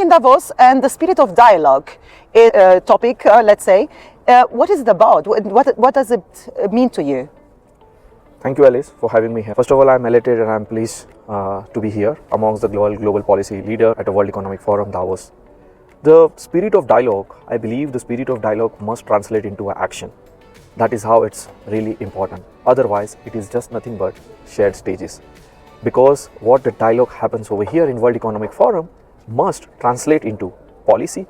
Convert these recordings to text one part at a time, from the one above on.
in Davos, and the spirit of dialogue is a topic, let's say. What is it about? What does it mean to you? Thank you, Alice, for having me here. First of all, I'm elated and I'm pleased to be here amongst the global policy leader at the World Economic Forum, Davos. The spirit of dialogue, I believe the spirit of dialogue must translate into action. That is how it's really important. Otherwise, it is just nothing but shared stages. Because what the dialogue happens over here in World Economic Forum must translate into policy,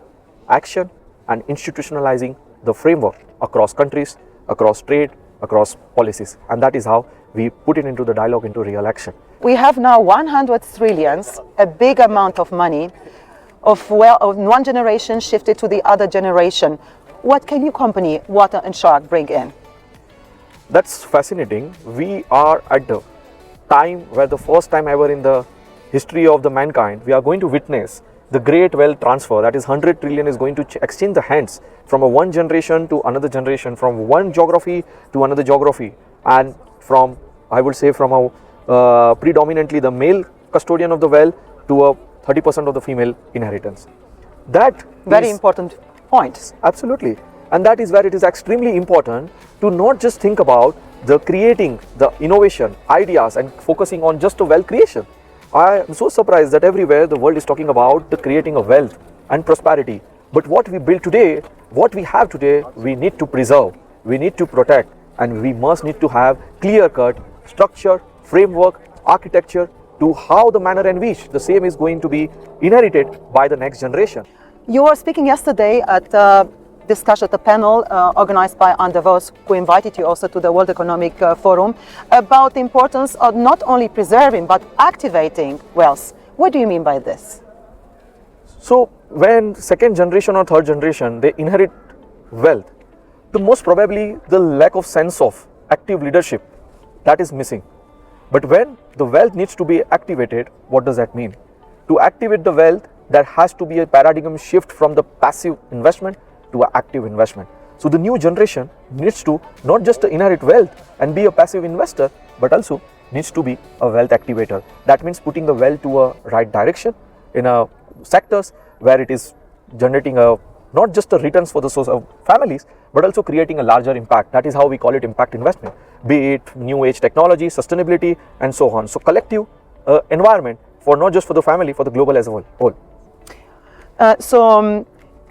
action, and institutionalizing the framework across countries, across trade, across policies. And that is how we put it into the dialogue, into real action. We have now 100 trillions, a big amount of money, of one generation shifted to the other generation. What can your company, Water and Shark, bring in? That's fascinating. We are at the time where the first time ever in the history of the mankind, we are going to witness the great wealth transfer. That is 100 trillion is going to exchange the hands from one generation to another generation, from one geography to another geography, and from, I would say, from a predominantly the male custodian of the wealth to a 30% of the female inheritance. That very important point. Absolutely. And that is where it is extremely important to not just think about the creating, the innovation, ideas, and focusing on just the wealth creation. I am so surprised that everywhere the world is talking about the creating of wealth and prosperity. But what we build today, what we have today, we need to preserve, we need to protect, and we must need to have clear-cut structure, framework, architecture to how the manner in which the same is going to be inherited by the next generation. You were speaking yesterday at a discussion at a panel organized by Davos, who invited you also to the World Economic Forum, about the importance of not only preserving but activating wealth. What do you mean by this? So when second generation or third generation, they inherit wealth, the most probably the lack of sense of active leadership, that is missing. But when the wealth needs to be activated, what does that mean? To activate the wealth, there has to be a paradigm shift from the passive investment to an active investment. So the new generation needs to not just inherit wealth and be a passive investor, but also needs to be a wealth activator. That means putting the wealth to a right direction in a sectors where it is generating not just the returns for the source of families, but also creating a larger impact. That is how we call it impact investment, be it new age technology, sustainability, and so on. So collective environment for not just for the family, for the global as a whole.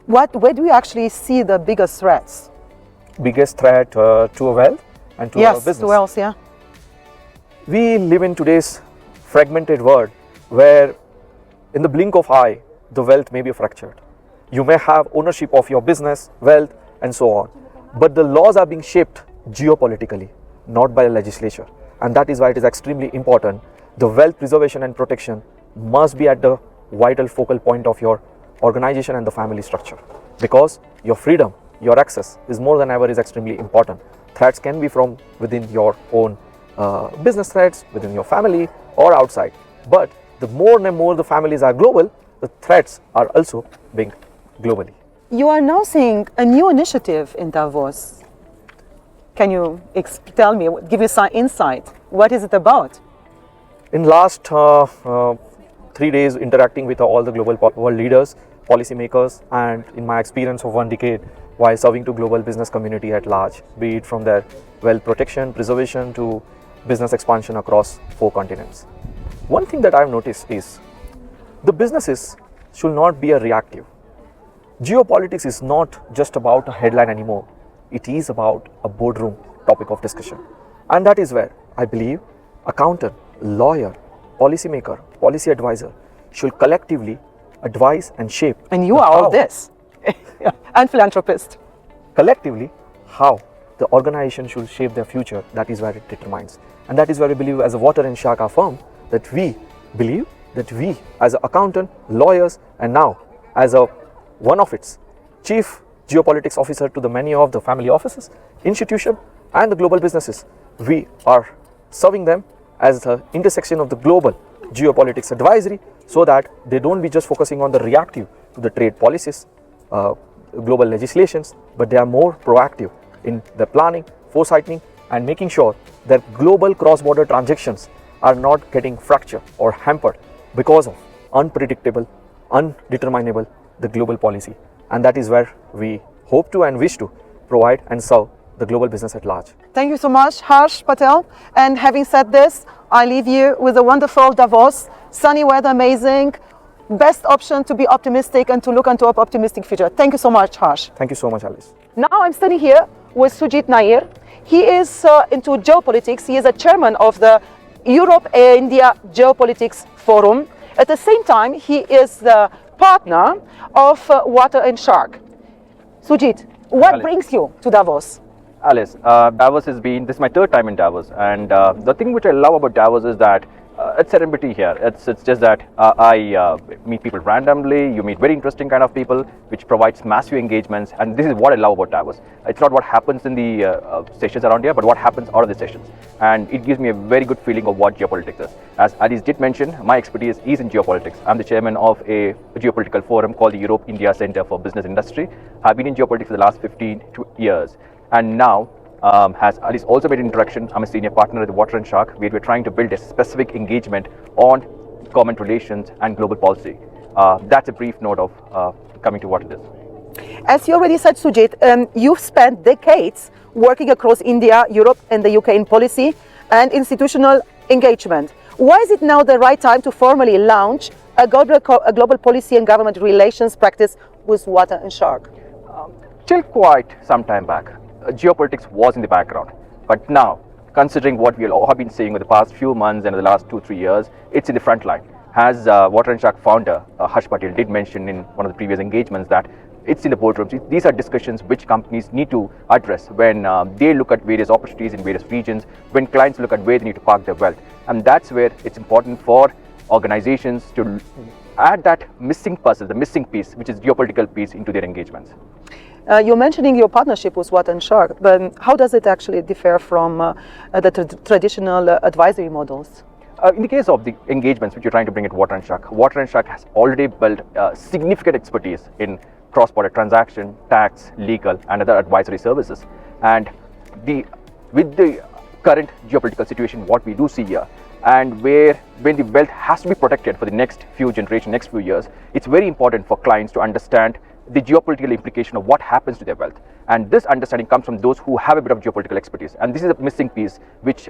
Where do you actually see the biggest threats? Biggest threat to wealth and to our business? Yes, to wealth, yeah. We live in today's fragmented world where in the blink of eye, the wealth may be fractured. You may have ownership of your business, wealth, and so on. But the laws are being shaped geopolitically, not by the legislature. And that is why it is extremely important. The wealth preservation and protection must be at the vital focal point of your organization and the family structure. Because your freedom, your access is more than ever is extremely important. Threats can be from within your own business threats, within your family or outside. But the more and more the families are global, the threats are also being globally. You are now seeing a new initiative in Davos. Can you tell me, give me some insight? What is it about? In last 3 days interacting with all the global world leaders, policymakers, and in my experience of 1 decade while serving to global business community at large, be it from their wealth protection, preservation to business expansion across 4 continents. One thing that I've noticed is the businesses should not be a reactive. Geopolitics is not just about a headline anymore. It is about a boardroom topic of discussion. And that is where I believe accountant, lawyer, policymaker, policy advisor should collectively advise and shape. And you are all this. And philanthropist. Collectively, how the organization should shape their future, that is where it determines. And that is where we believe as a Water and Shark firm that we believe that we as an accountant, lawyers, and now as one of its chief geopolitics officer to the many of the family offices, institution, and the global businesses, we are serving them as the intersection of the global geopolitics advisory so that they don't be just focusing on the reactive to the trade policies, global legislations, but they are more proactive in the planning, foresighting, and making sure that global cross-border transactions are not getting fractured or hampered because of unpredictable, undeterminable the global policy. And that is where we hope to and wish to provide and serve the global business at large. Thank you so much, Harsh, Patel. And having said this, I leave you with a wonderful Davos, sunny weather, amazing, best option to be optimistic and to look into an optimistic future. Thank you so much, Harsh. Thank you so much, Alice. Now I'm standing here with Sujit Nair. He is into geopolitics. He is a chairman of the Europe-India Geopolitics Forum. At the same time, he is the partner of Water and Shark. Sujit, what Alice. brings you to Davos? Alice, Davos has been, this is my third time in Davos, and the thing which I love about Davos is that it's serendipity here. It's just that I meet people randomly, you meet very interesting kind of people, which provides massive engagements, and this is what I love about Davos. It's not what happens in the sessions around here, but what happens out of the sessions. And it gives me a very good feeling of what geopolitics is. As Alice did mention, my expertise is in geopolitics. I'm the chairman of a geopolitical forum called the Europe-India Center for Business Industry. I've been in geopolitics for the last 15 years. And now, has Alice also made an introduction, I'm a senior partner at the Water and Shark, where we're trying to build a specific engagement on government relations and global policy. That's a brief note of coming to what it is. As you already said, Sujit, you've spent decades working across India, Europe and the UK in policy and institutional engagement. Why is it now the right time to formally launch a global policy and government relations practice with Water and Shark? Till quite some time back, geopolitics was in the background. But now, considering what we all have been seeing over the past few months and the last 2-3 years, it's in the front line. As Water and Shark founder Harsh Patel did mention in one of the previous engagements, that it's in the boardrooms. These are discussions which companies need to address when they look at various opportunities in various regions, when clients look at where they need to park their wealth. And that's where it's important for organizations to add that missing puzzle, the missing piece, which is geopolitical piece, into their engagements. You're mentioning your partnership with Water and Shark, but how does it actually differ from the traditional advisory models? In the case of the engagements which you're trying to bring at Water and Shark has already built significant expertise in cross-border transaction, tax, legal, and other advisory services. And with the current geopolitical situation, what we do see here, and when the wealth has to be protected for the next few generations, next few years, it's very important for clients to understand the geopolitical implication of what happens to their wealth. And this understanding comes from those who have a bit of geopolitical expertise. And this is a missing piece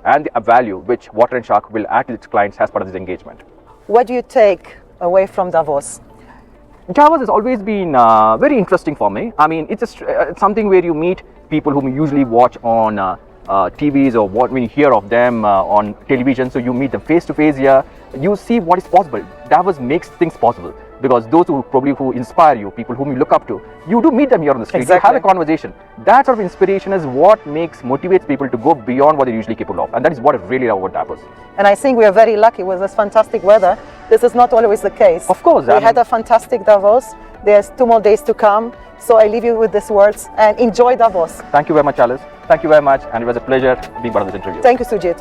and the value which Water and Shark will add to its clients as part of this engagement. What do you take away from Davos? Davos has always been very interesting for me. I mean, it's something where you meet people whom you usually watch on TVs or when you hear of them on television. So you meet them face to face here. You see what is possible. Davos makes things possible, because those who inspire you, people whom you look up to, you do meet them here on the street. Exactly. You have a conversation. That sort of inspiration is what motivates people to go beyond what they're usually capable of. And that is what I really love about Davos. And I think we are very lucky with this fantastic weather. This is not always the case. Of course. We had a fantastic Davos. There's 2 more days to come. So I leave you with these words and enjoy Davos. Thank you very much, Alice. Thank you very much. And it was a pleasure being part of this interview. Thank you, Sujit.